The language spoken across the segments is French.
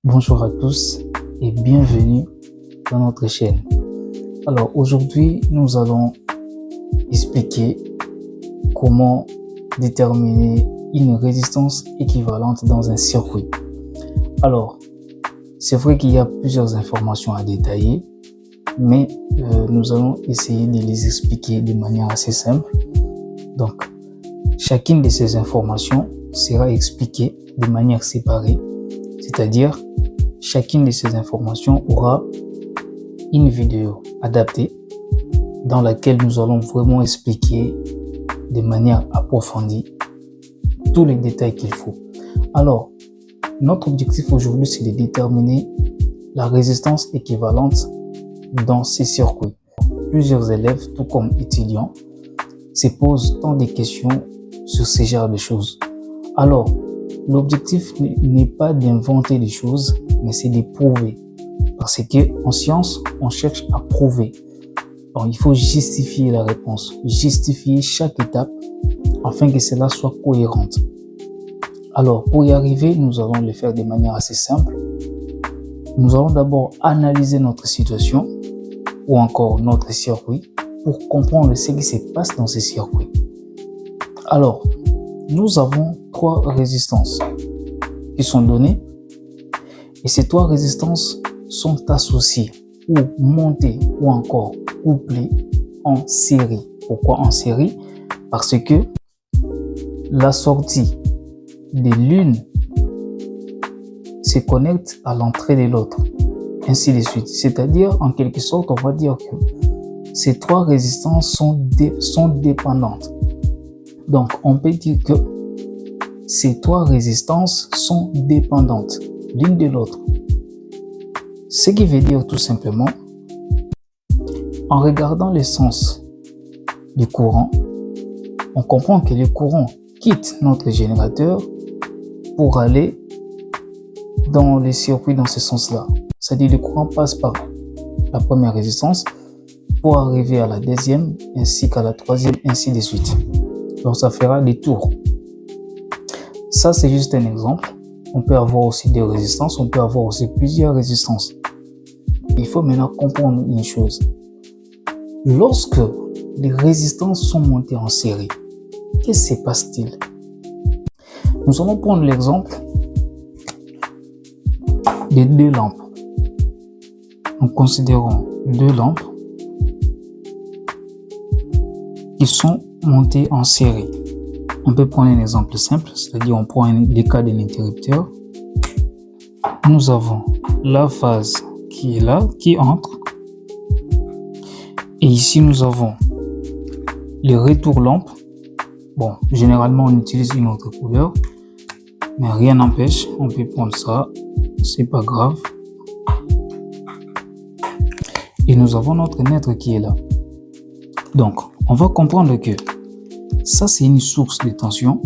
Bonjour à tous et bienvenue dans notre chaîne. Alors aujourd'hui, nous allons expliquer comment déterminer une résistance équivalente dans un circuit. Alors, c'est vrai qu'il y a plusieurs informations à détailler, mais nous allons essayer de les expliquer de manière assez simple. Donc, chacune de ces informations sera expliquée de manière séparée, c'est-à-dire chacune de ces informations aura une vidéo adaptée dans laquelle nous allons vraiment expliquer de manière approfondie tous les détails qu'il faut. Alors, notre objectif aujourd'hui, c'est de déterminer la résistance équivalente dans ces circuits. Plusieurs élèves, tout comme étudiants, se posent tant de questions sur ce genre de choses. Alors, l'objectif n'est pas d'inventer des choses, mais c'est de prouver. Parce qu'en science, on cherche à prouver. Donc, il faut justifier la réponse, justifier chaque étape afin que cela soit cohérente. Alors, pour y arriver, nous allons le faire de manière assez simple. Nous allons d'abord analyser notre situation ou encore notre circuit pour comprendre ce qui se passe dans ce circuit. Alors, nous avons trois résistances qui sont données et ces trois résistances sont associées ou montées ou encore couplées en série. Pourquoi en série? Parce que la sortie de l'une se connecte à l'entrée de l'autre, ainsi de suite. C'est-à-dire, en quelque sorte, on va dire que ces trois résistances sont dépendantes. Donc, on peut dire que ces trois résistances sont dépendantes l'une de l'autre. Ce qui veut dire tout simplement, en regardant le sens du courant, on comprend que le courant quitte notre générateur pour aller dans le circuit dans ce sens-là. C'est-à-dire le courant passe par la première résistance pour arriver à la deuxième, ainsi qu'à la troisième, ainsi de suite. Donc ça fera des tours. Ça, c'est juste un exemple. On peut avoir aussi des résistances, on peut avoir aussi plusieurs résistances. Il faut maintenant comprendre une chose. Lorsque les résistances sont montées en série, qu'est-ce qui se passe-t-il? Nous allons prendre l'exemple des deux lampes. Nous considérons deux lampes qui sont montées en série. On peut prendre un exemple simple, c'est-à-dire on prend le cas d'un interrupteur. Nous avons la phase qui est là, qui entre. Et ici, nous avons les retours lampes. Bon, généralement, on utilise une autre couleur, mais rien n'empêche, on peut prendre ça, c'est pas grave. Et nous avons notre neutre qui est là. Donc, on va comprendre que ça, c'est une source de tension.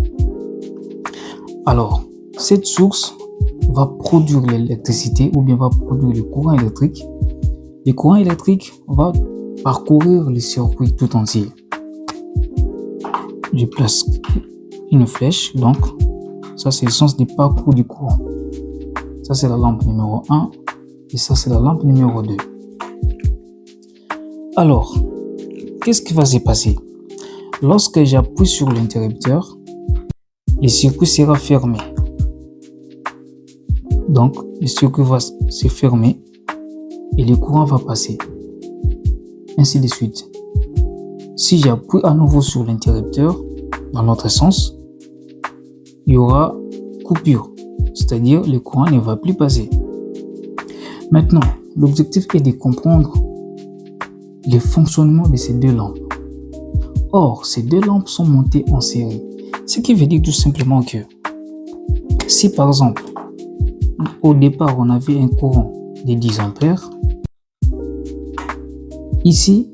Alors, cette source va produire l'électricité ou bien va produire le courant électrique. Le courant électrique va parcourir le circuit tout entier. Je place une flèche, donc ça, c'est le sens du parcours du courant. Ça, c'est la lampe numéro 1 et ça, c'est la lampe numéro 2. Alors, qu'est-ce qui va se passer? Lorsque j'appuie sur l'interrupteur, le circuit sera fermé. Donc, le circuit va se fermer et le courant va passer. Ainsi de suite. Si j'appuie à nouveau sur l'interrupteur, dans l'autre sens, il y aura coupure. C'est-à-dire, le courant ne va plus passer. Maintenant, l'objectif est de comprendre le fonctionnement de ces deux lampes. Or, ces deux lampes sont montées en série. Ce qui veut dire tout simplement que si par exemple, au départ, on avait un courant de 10 ampères, ici,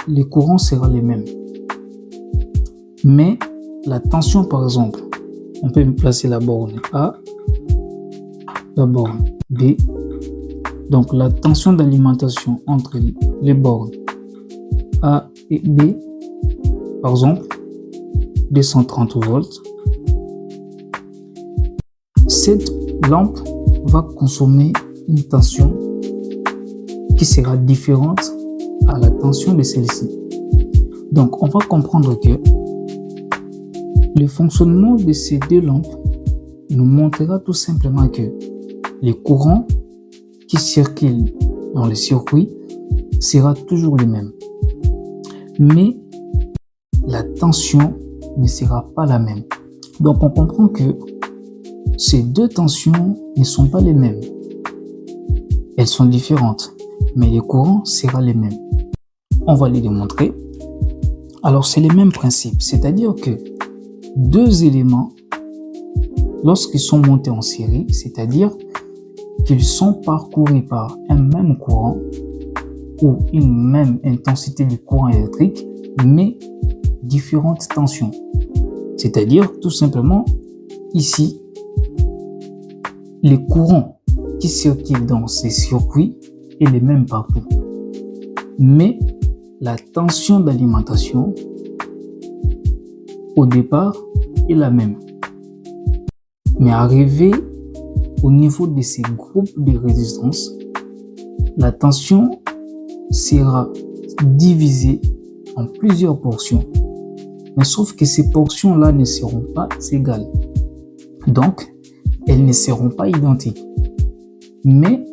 le courant sera le même. Mais la tension, par exemple, on peut placer la borne A, la borne B. Donc, la tension d'alimentation entre les bornes A et B, par exemple, 230 volts. Cette lampe va consommer une tension qui sera différente à la tension de celle-ci. Donc, on va comprendre que le fonctionnement de ces deux lampes nous montrera tout simplement que les courants qui circulent dans le circuit sera toujours le même. Mais la tension ne sera pas la même. Donc, on comprend que ces deux tensions ne sont pas les mêmes. Elles sont différentes, mais les courants seront les mêmes. On va les démontrer. Alors, c'est le même principe, c'est-à-dire que deux éléments, lorsqu'ils sont montés en série, c'est-à-dire qu'ils sont parcourus par un même courant ou une même intensité du courant électrique, mais différentes tensions. C'est-à-dire, tout simplement, ici, les courants qui circulent dans ces circuits est les mêmes partout. Mais la tension d'alimentation, au départ, est la même. Mais arrivé au niveau de ces groupes de résistance, la tension sera divisée en plusieurs portions. Mais sauf que ces portions-là ne seront pas égales. Donc, elles ne seront pas identiques. Mais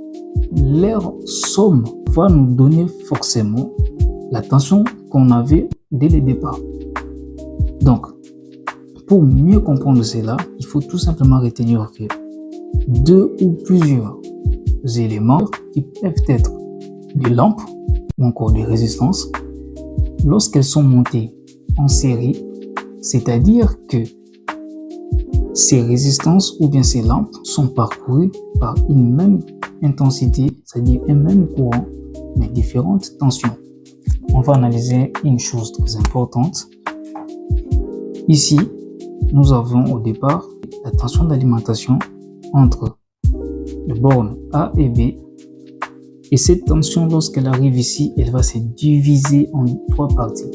leur somme va nous donner forcément la tension qu'on avait dès le départ. Donc, pour mieux comprendre cela, il faut tout simplement retenir que deux ou plusieurs éléments qui peuvent être des lampes ou encore des résistances, lorsqu'elles sont montées en série, c'est-à-dire que ces résistances ou bien ces lampes sont parcourues par une même intensité, c'est-à-dire un même courant, mais différentes tensions. On va analyser une chose très importante. Ici, nous avons au départ la tension d'alimentation entre les bornes A et B. Et cette tension, lorsqu'elle arrive ici, elle va se diviser en trois parties.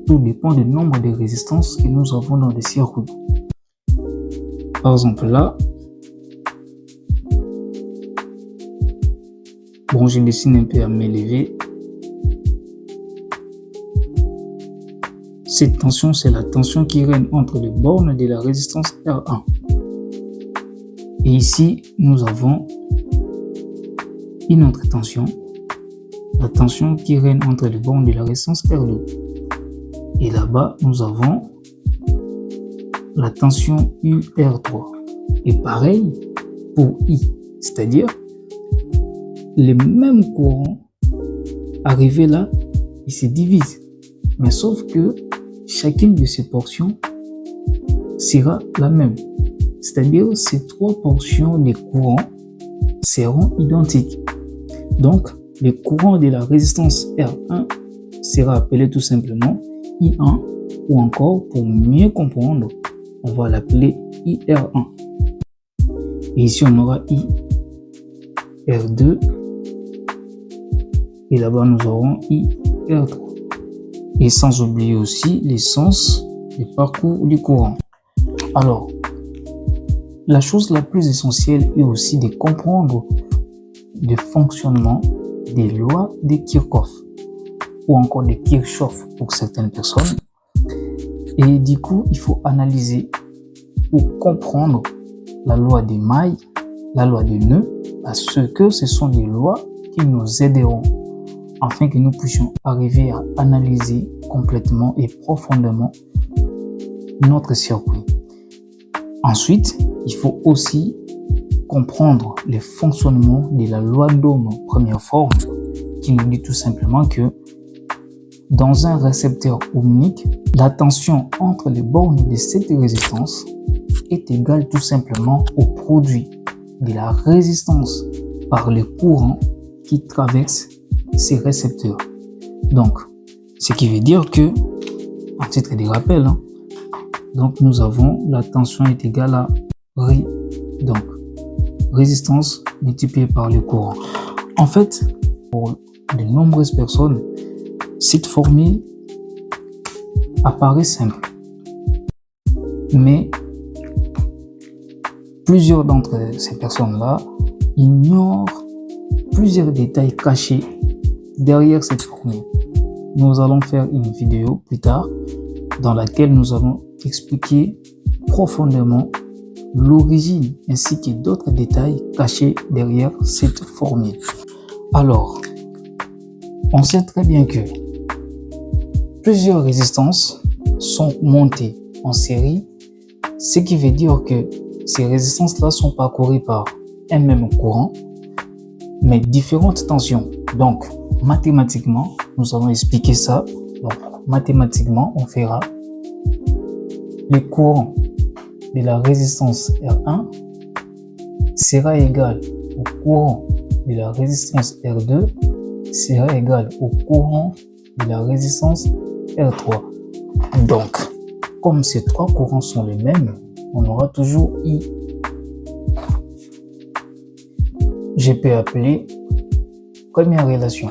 Tout dépend du nombre de résistances que nous avons dans le circuit. Par exemple, là, bon, je dessine un peu à m'élever. Cette tension, c'est la tension qui règne entre les bornes de la résistance R1. Et ici, nous avons une autre tension, la tension qui règne entre les bornes de la résistance R2. Et là-bas, nous avons la tension UR3. Et pareil pour I, c'est-à-dire les mêmes courants arrivés là, ils se divisent. Mais sauf que chacune de ces portions sera la même. C'est-à-dire ces trois portions des courants seront identiques. Donc, le courant de la résistance R1 sera appelé tout simplement I1 ou encore, pour mieux comprendre, on va l'appeler IR1. Et ici, on aura IR2 et là-bas, nous aurons IR3. Et sans oublier aussi les sens du parcours du courant. Alors, la chose la plus essentielle est aussi de comprendre le fonctionnement des lois de Kirchhoff ou encore de Kirchhoff pour certaines personnes. Et du coup, il faut analyser pour comprendre la loi des mailles, la loi des nœuds, parce que ce sont des lois qui nous aideront afin que nous puissions arriver à analyser complètement et profondément notre circuit. Ensuite, il faut aussi comprendre le fonctionnement de la loi d'Ohm première forme, qui nous dit tout simplement que dans un récepteur ohmique, la tension entre les bornes de cette résistance est égale tout simplement au produit de la résistance par le courant qui traverse ces récepteurs. Donc, ce qui veut dire que, en titre de rappel, donc nous avons la tension est égale à Ri, donc résistance multipliée par le courant. En fait, pour de nombreuses personnes, cette formule apparaît simple, mais plusieurs d'entre ces personnes-là ignorent plusieurs détails cachés derrière cette formule. Nous allons faire une vidéo plus tard dans laquelle nous allons expliquer profondément l'origine ainsi que d'autres détails cachés derrière cette formule. Alors, on sait très bien que plusieurs résistances sont montées en série, ce qui veut dire que ces résistances-là sont parcourues par un même courant, mais différentes tensions. Donc, mathématiquement, nous allons expliquer ça. Donc, mathématiquement, on fera le courant de la résistance R1 sera égal au courant de la résistance R2 sera égal au courant de la résistance R3. Donc, comme ces trois courants sont les mêmes, on aura toujours I. Je peux appeler première relation.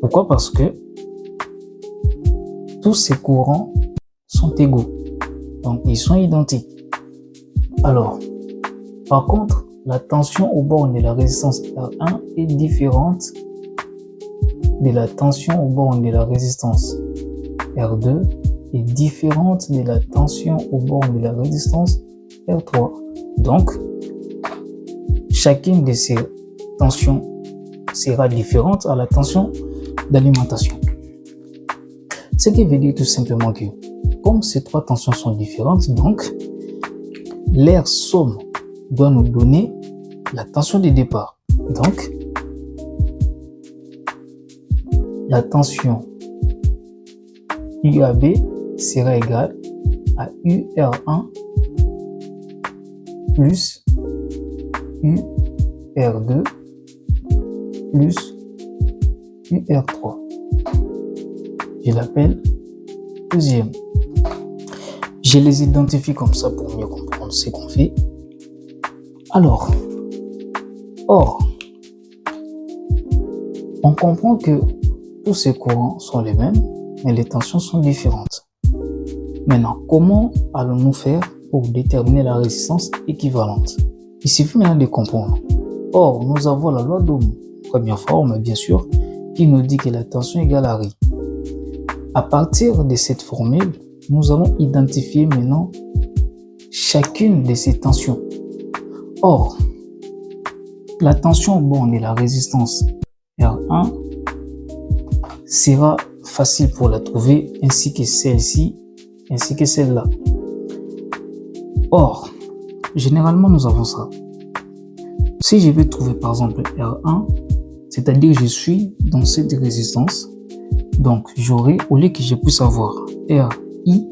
Pourquoi? Parce que tous ces courants sont égaux. Donc, ils sont identiques. Alors, par contre, la tension aux bornes de la résistance R1 est différente de la tension aux bornes de la résistance R2 est différente de la tension aux bornes de la résistance R3. Donc, chacune de ces tensions sera différente à la tension d'alimentation. Ce qui veut dire tout simplement que, comme ces trois tensions sont différentes, donc, leur somme doit nous donner la tension de départ. Donc, la tension UAB sera égale à UR1 plus UR2 plus UR3. Je l'appelle deuxième. Je les identifie comme ça pour mieux comprendre ce qu'on fait. Alors, on comprend que tous ces courants sont les mêmes, mais les tensions sont différentes. Maintenant, comment allons-nous faire pour déterminer la résistance équivalente? Il suffit maintenant de comprendre. Or, nous avons la loi d'Ohm, première forme bien sûr, qui nous dit que la tension égale à RI. À partir de cette formule, nous allons identifier maintenant chacune de ces tensions. Or, la tension aux bornes de la résistance R1 sera facile pour la trouver, ainsi que celle-ci, ainsi que celle-là. Or, généralement, nous avons ça. Si je vais trouver par exemple R1, c'est-à-dire que je suis dans cette résistance, donc j'aurai, au lieu que je puisse avoir RI,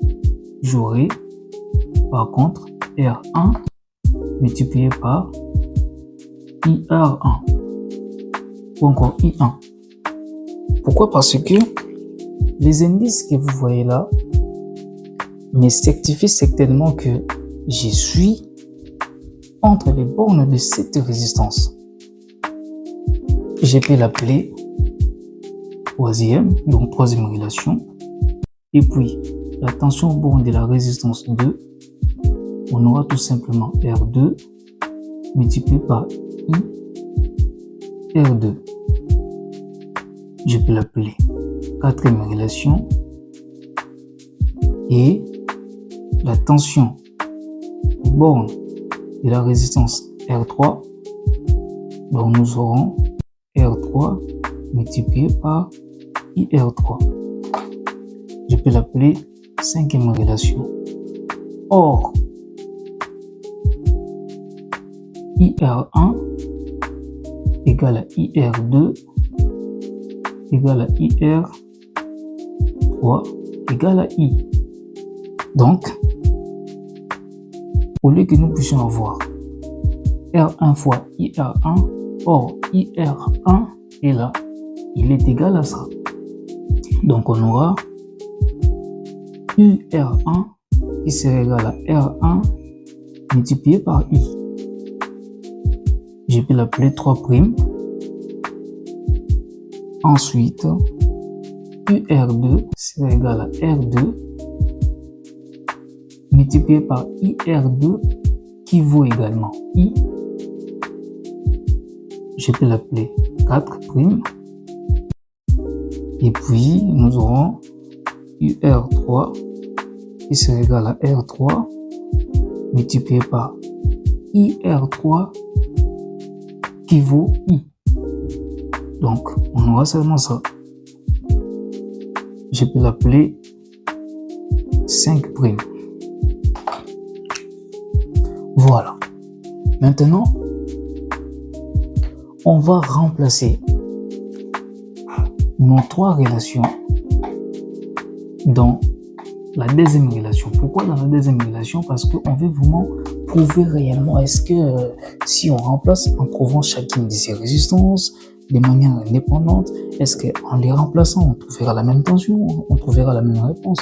j'aurai par contre R1 multiplié par IR1 ou encore I1. Pourquoi? Parce que les indices que vous voyez là me certifient certainement que je suis entre les bornes de cette résistance. Je peux l'appeler troisième, donc troisième relation. Et puis, la tension aux bornes de la résistance 2, on aura tout simplement R2 multiplié par I R2. Je peux l'appeler quatrième relation. Et la tension aux bornes de la résistance R3, donc nous aurons R3 multiplié par IR3. Je peux l'appeler cinquième relation. Or, IR1 égale à IR2 égale à IR3 égale à I. Donc, au lieu que nous puissions avoir R1 fois IR1, or IR1 est là, il est égal à ça. Donc on aura UR1 qui sera égal à R1 multiplié par I. Je peux l'appeler 3'. Ensuite, UR2 sera égal à R2 multiplié par IR2 qui vaut également I, je peux l'appeler 4'. Et puis, nous aurons UR3 qui sera égal à R3 multiplié par IR3 qui vaut I. Donc, on aura seulement ça. Je peux l'appeler 5'. Voilà. Maintenant, on va remplacer nos trois relations dans la deuxième relation. Pourquoi dans la deuxième relation? Parce qu'on veut vraiment prouver réellement est-ce que si on remplace en trouvant chacune de ces résistances de manière indépendante, est-ce qu'en les remplaçant, on trouvera la même tension, on trouvera la même réponse?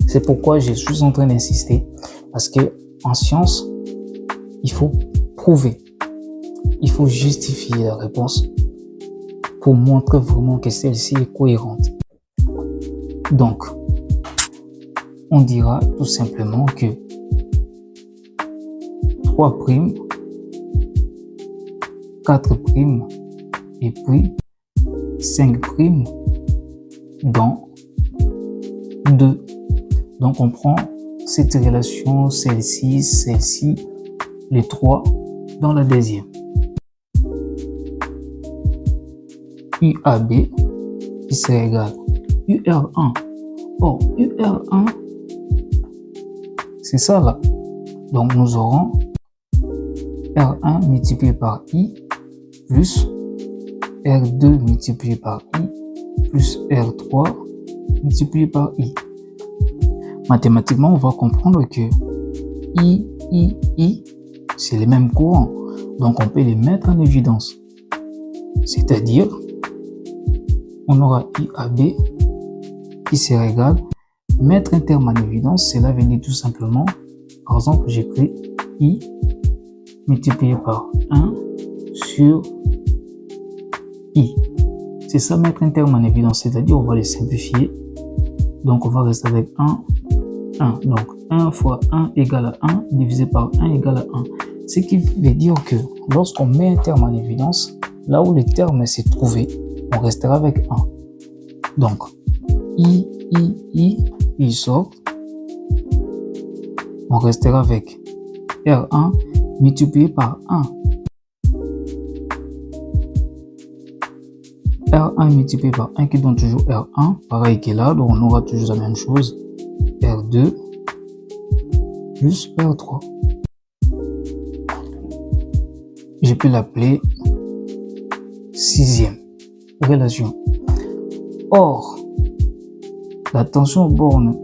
C'est pourquoi je suis en train d'insister, parce que en science, il faut prouver, il faut justifier la réponse pour montrer vraiment que celle-ci est cohérente. Donc, on dira tout simplement que 3', 4', et puis 5' dans 2. Donc, on prend cette relation, celle-ci, les trois dans la deuxième. UAB qui sera égal à UR1. Or, UR1, c'est ça là. Donc, nous aurons R1 multiplié par I plus R2 multiplié par I plus R3 multiplié par I. Mathématiquement, on va comprendre que I, c'est les mêmes courants. Donc, on peut les mettre en évidence. C'est-à-dire, on aura IAB qui sera égal, mettre un terme en évidence, cela veut dire tout simplement, par exemple, j'écris I multiplié par 1 sur I. C'est ça, mettre un terme en évidence, c'est-à-dire on va les simplifier. Donc, on va rester avec 1. Donc, 1 fois 1 égale à 1, divisé par 1 égale à 1. Ce qui veut dire que lorsqu'on met un terme en évidence, là où le terme s'est trouvé, on restera avec 1. Donc, il sort. On restera avec R1 multiplié par 1. R1 multiplié par 1 qui donne toujours R1, pareil que là, donc on aura toujours la même chose. R2 plus R3. Je peux l'appeler sixième relation. Or, la tension borne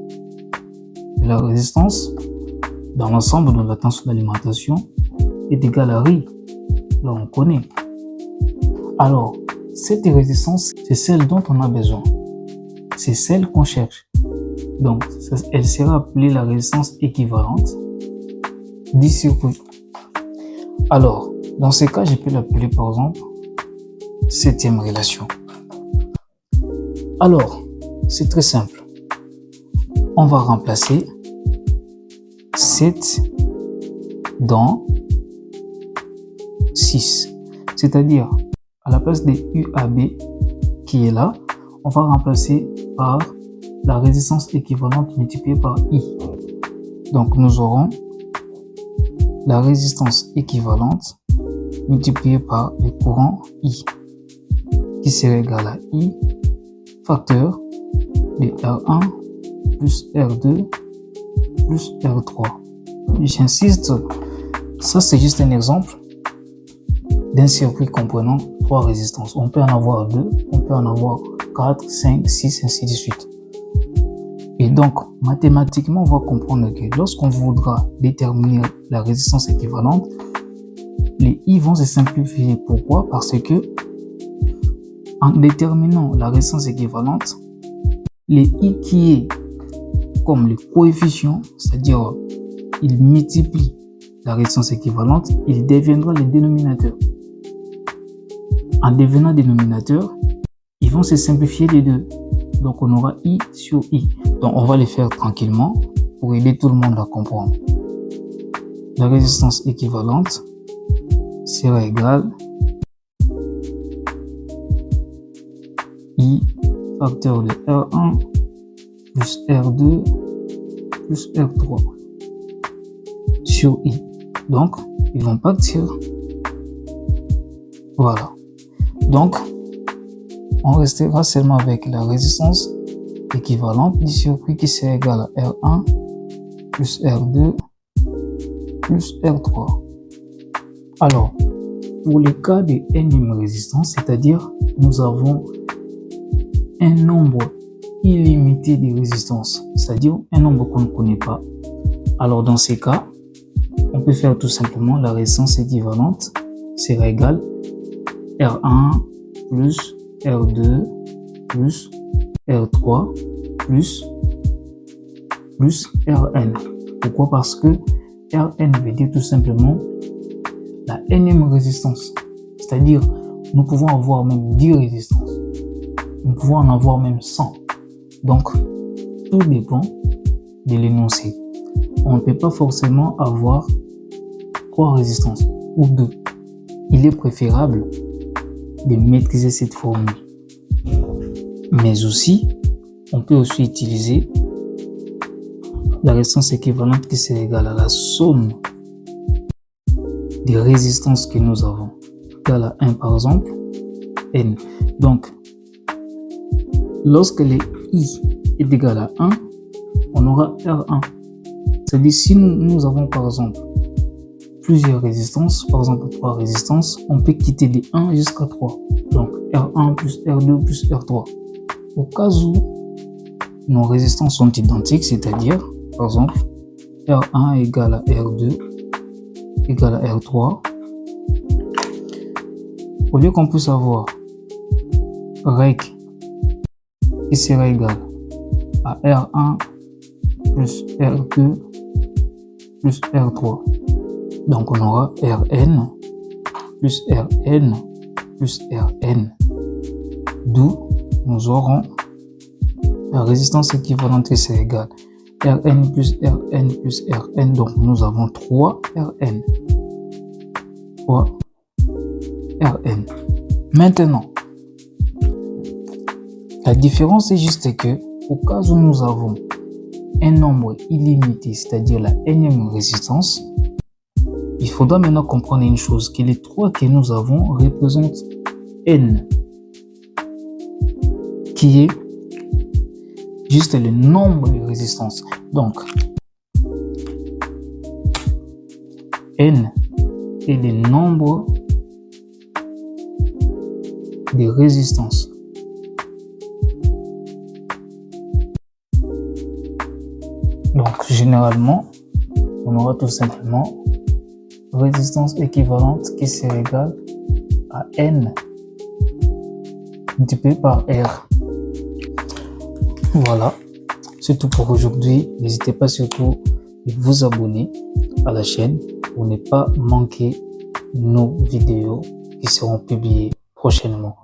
de la résistance dans l'ensemble de la tension d'alimentation est égale à RI. Là, on connaît. Alors, cette résistance, c'est celle dont on a besoin. C'est celle qu'on cherche. Donc, elle sera appelée la résistance équivalente du circuit. Alors, dans ce cas, je peux l'appeler par exemple septième relation. Alors, c'est très simple. On va remplacer 7 dans 6. C'est-à-dire, à la place de UAB qui est là, on va remplacer par la résistance équivalente multipliée par I. Donc, nous aurons la résistance équivalente multipliée par le courant I, qui sera égal à I facteur de R1 plus R2 plus R3. J'insiste, ça c'est juste un exemple d'un circuit comprenant 3 résistances. On peut en avoir 2, on peut en avoir 4, 5, 6, ainsi de suite. Et donc, mathématiquement, on va comprendre que lorsqu'on voudra déterminer la résistance équivalente, les I vont se simplifier. Pourquoi? Parce que en déterminant la résistance équivalente, les I qui est comme le coefficient, c'est-à-dire il multiplie la résistance équivalente, il deviendra le dénominateur. En devenant dénominateur, ils vont se simplifier les deux. Donc, on aura I sur I. Donc, on va les faire tranquillement pour aider tout le monde à comprendre. la résistance équivalente sera égale I facteur de R1 plus R2 plus R3 sur I. Donc, ils vont partir. Voilà. Donc, on restera seulement avec la résistance équivalente du circuit qui sera égale à R1 plus R2 plus R3. Alors, pour le cas de n-ième résistance, c'est-à-dire nous avons un nombre illimité de résistances, c'est-à-dire un nombre qu'on ne connaît pas. Alors dans ces cas, on peut faire tout simplement la résistance équivalente sera égale R1 plus R2 plus R3 plus Rn. Pourquoi? Parce que Rn veut dire tout simplement la n-ième résistance. C'est-à-dire, nous pouvons avoir même 10 résistances. Nous pouvons en avoir même 100. Donc, tout dépend de l'énoncé. On ne peut pas forcément avoir 3 résistances ou 2. Il est préférable de maîtriser cette formule. Mais aussi, on peut aussi utiliser la résistance équivalente qui sera égale à la somme des résistances que nous avons. Égale à 1 par exemple, N. Donc, lorsque le I est égal à 1, on aura R1. C'est-à-dire si nous avons par exemple plusieurs résistances, par exemple 3 résistances, on peut quitter les 1 jusqu'à 3. Donc R1 plus R2 plus R3. Au cas où nos résistances sont identiques, c'est-à-dire par exemple R1 égale à R2 égale à R3, au lieu qu'on puisse avoir REC qui sera égal à R1 plus R2 plus R3. Donc on aura Rn plus Rn plus Rn. D'où nous aurons la résistance équivalente qui sera égale Rn plus Rn plus Rn. Donc nous avons 3 Rn. 3 Rn. Maintenant, la différence est juste que au cas où nous avons un nombre illimité, c'est-à-dire la n-ième résistance, il faudra maintenant comprendre une chose, que les 3 que nous avons représentent n, qui est juste le nombre de résistances. Donc, n est le nombre de résistances. Donc, généralement, on aura tout simplement résistance équivalente qui sera égale à N multiplié par R. Voilà, c'est tout pour aujourd'hui. N'hésitez pas surtout à vous abonner à la chaîne pour ne pas manquer nos vidéos qui seront publiées prochainement.